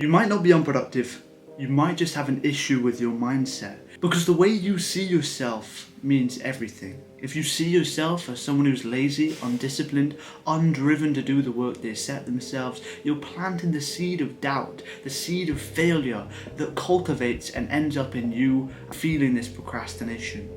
You might not be unproductive, you might just have an issue with your mindset. Because the way you see yourself means everything. If you see yourself as someone who's lazy, undisciplined, undriven to do the work they set themselves, you're planting the seed of doubt, the seed of failure that cultivates and ends up in you feeling this procrastination.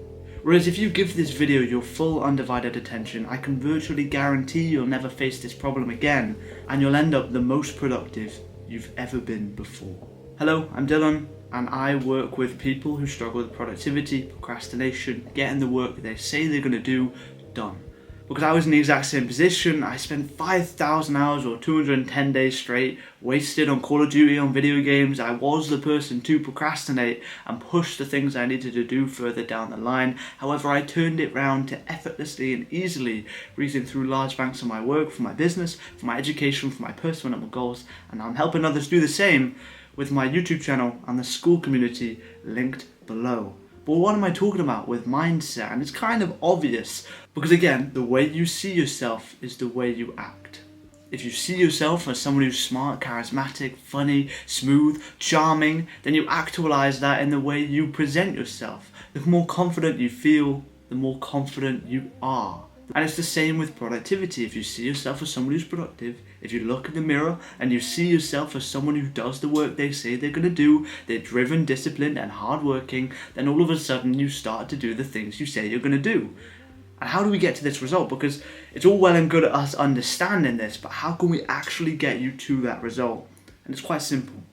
Whereas if you give this video your full undivided attention, I can virtually guarantee you'll never face this problem again, and you'll end up the most productive you've ever been before. Hello, I'm Dylan, and I work with people who struggle with productivity, procrastination, getting the work they say they're going to do done. Because I was in the exact same position. I spent 5,000 hours or 210 days straight wasted on Call of Duty, on video games. I was the person to procrastinate and push the things I needed to do further down the line. However, I turned it round to effortlessly and easily breezing through large banks of my work, for my business, for my education, for my personal goals, and I'm helping others do the same with my YouTube channel and the school community linked below. But what am I talking about with mindset? And it's kind of obvious, because again, the way you see yourself is the way you act. If you see yourself as someone who's smart, charismatic, funny, smooth, charming, then you actualize that in the way you present yourself. The more confident you feel, the more confident you are. And it's the same with productivity. If you see yourself as someone who's productive, if you look in the mirror and you see yourself as someone who does the work they say they're going to do, they're driven, disciplined and hardworking, then all of a sudden you start to do the things you say you're going to do. And how do we get to this result? Because it's all well and good at us understanding this, but how can we actually get you to that result? And it's quite simple.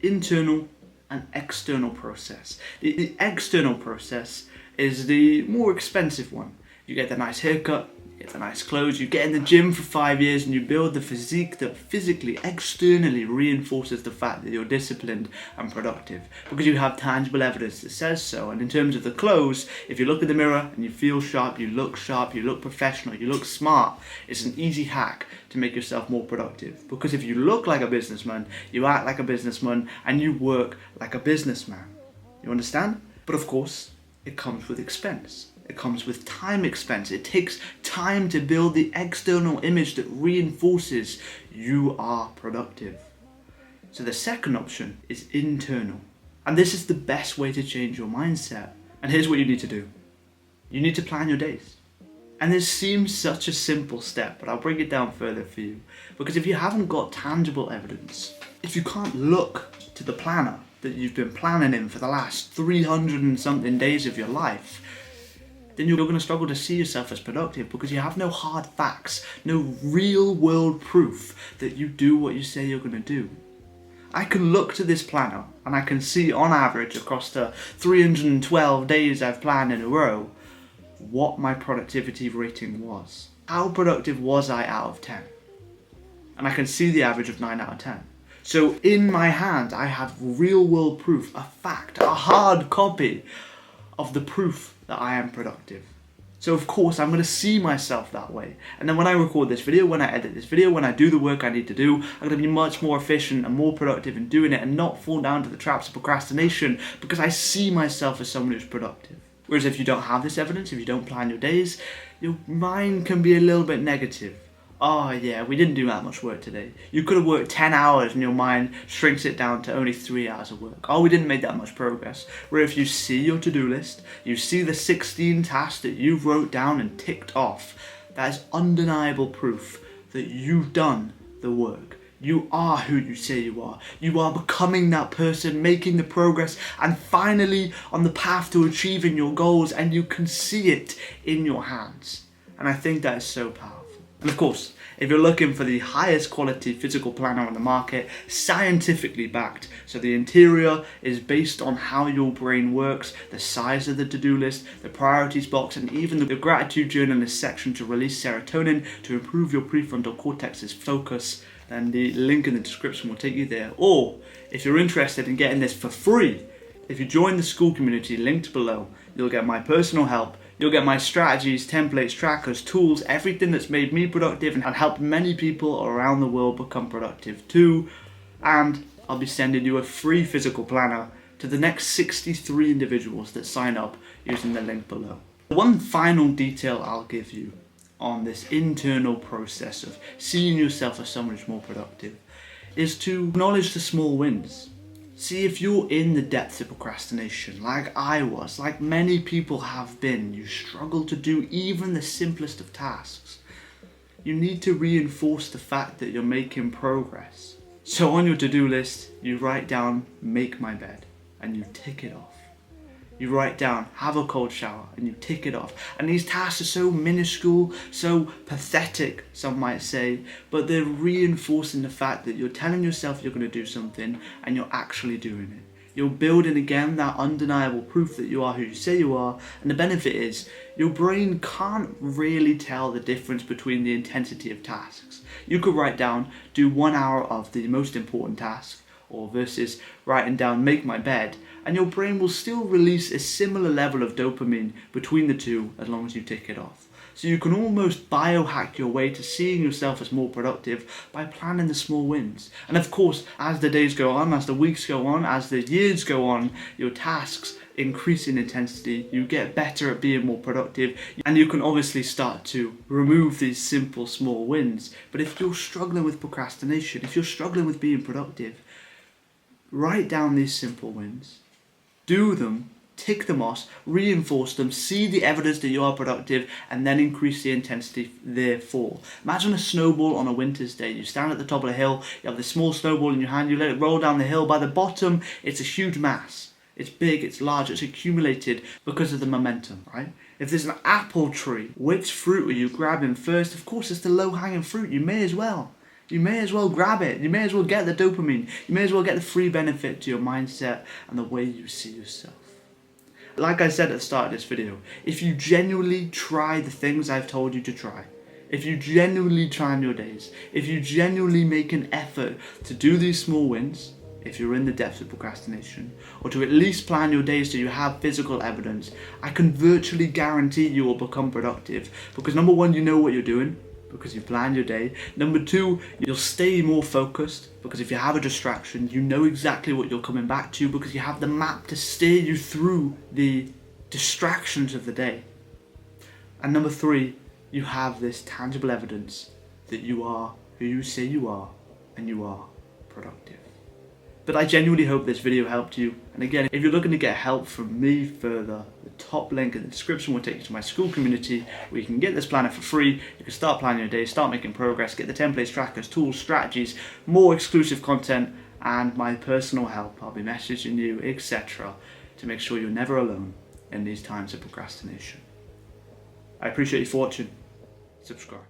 Internal and external process. The external process is the more expensive one. You get the nice haircut, you get the nice clothes, you get in the gym for 5 years and you build the physique that physically, externally reinforces the fact that you're disciplined and productive, because you have tangible evidence that says so. And in terms of the clothes, if you look in the mirror and you feel sharp, you look professional, you look smart, it's an easy hack to make yourself more productive. Because if you look like a businessman, you act like a businessman, and you work like a businessman. You understand? But of course, it comes with expense. It comes with time expense. It takes time to build the external image that reinforces you are productive. So the second option is internal. And this is the best way to change your mindset. And here's what you need to do. You need to plan your days. And this seems such a simple step, but I'll break it down further for you. Because if you haven't got tangible evidence, if you can't look to the planner that you've been planning in for the last 300 and something days of your life, then you're going to struggle to see yourself as productive, because you have no hard facts, no real world proof that you do what you say you're going to do. I can look to this planner and I can see on average across the 312 days I've planned in a row what my productivity rating was. How productive was I out of 10? And I can see the average of 9 out of 10. So in my hand I have real world proof, a fact, a hard copy of the proof that I am productive. So of course I'm going to see myself that way. And then when I record this video, when I edit this video, when I do the work I need to do, I'm going to be much more efficient and more productive in doing it, and not fall down to the traps of procrastination, because I see myself as someone who's productive. Whereas if you don't have this evidence, if you don't plan your days, your mind can be a little bit negative. Oh yeah, we didn't do that much work today. You could have worked 10 hours and your mind shrinks it down to only 3 hours of work. Oh, we didn't make that much progress. Where if you see your to-do list, you see the 16 tasks that you wrote down and ticked off, that is undeniable proof that you've done the work. You are who you say you are. You are becoming that person, making the progress, and finally on the path to achieving your goals, and you can see it in your hands. And I think that is so powerful. And of course, if you're looking for the highest quality physical planner on the market, scientifically backed, so the interior is based on how your brain works, the size of the to-do list, the priorities box, and even the gratitude journal section to release serotonin to improve your prefrontal cortex's focus, then the link in the description will take you there. Or if you're interested in getting this for free, if you join the school community linked below, you'll get my personal help. You'll get my strategies, templates, trackers, tools, everything that's made me productive and helped many people around the world become productive too. And I'll be sending you a free physical planner to the next 63 individuals that sign up using the link below. One final detail I'll give you on this internal process of seeing yourself as someone who's more productive is to acknowledge the small wins. See, if you're in the depths of procrastination, like I was, like many people have been, you struggle to do even the simplest of tasks, you need to reinforce the fact that you're making progress. So on your to-do list, you write down, make my bed, and you tick it off. You write down, have a cold shower, and you tick it off. And these tasks are so minuscule, so pathetic, some might say, but they're reinforcing the fact that you're telling yourself you're going to do something, and you're actually doing it. You're building again that undeniable proof that you are who you say you are, and the benefit is, your brain can't really tell the difference between the intensity of tasks. You could write down, do 1 hour of the most important task, or versus writing down, make my bed, and your brain will still release a similar level of dopamine between the two as long as you tick it off. So you can almost biohack your way to seeing yourself as more productive by planning the small wins. And of course, as the days go on, as the weeks go on, as the years go on, your tasks increase in intensity, you get better at being more productive, and you can obviously start to remove these simple small wins. But if you're struggling with procrastination, if you're struggling with being productive, write down these simple wins, do them, tick them off, reinforce them, see the evidence that you are productive, and then increase the intensity therefore. Imagine a snowball on a winter's day. You stand at the top of a hill, you have this small snowball in your hand, you let it roll down the hill. By the bottom, it's a huge mass. It's big, it's large, it's accumulated because of the momentum, right? If there's an apple tree, which fruit are you grabbing first? Of course, it's the low-hanging fruit. You may as well. You may as well grab it. You may as well get the dopamine. You may as well get the free benefit to your mindset and the way you see yourself. Like I said at the start of this video, if you genuinely try the things I've told you to try, if you genuinely plan your days, if you genuinely make an effort to do these small wins, if you're in the depths of procrastination, or to at least plan your days so you have physical evidence, I can virtually guarantee you will become productive. Because number one, you know what you're doing, because you planned your day. Number two, you'll stay more focused, because if you have a distraction, you know exactly what you're coming back to, because you have the map to steer you through the distractions of the day. And number three, you have this tangible evidence that you are who you say you are, and you are productive. But I genuinely hope this video helped you. And again, if you're looking to get help from me further, the top link in the description will take you to my school community where you can get this planner for free. You can start planning your day, start making progress, get the templates, trackers, tools, strategies, more exclusive content, and my personal help. I'll be messaging you, etc. to make sure you're never alone in these times of procrastination. I appreciate you for watching. Subscribe.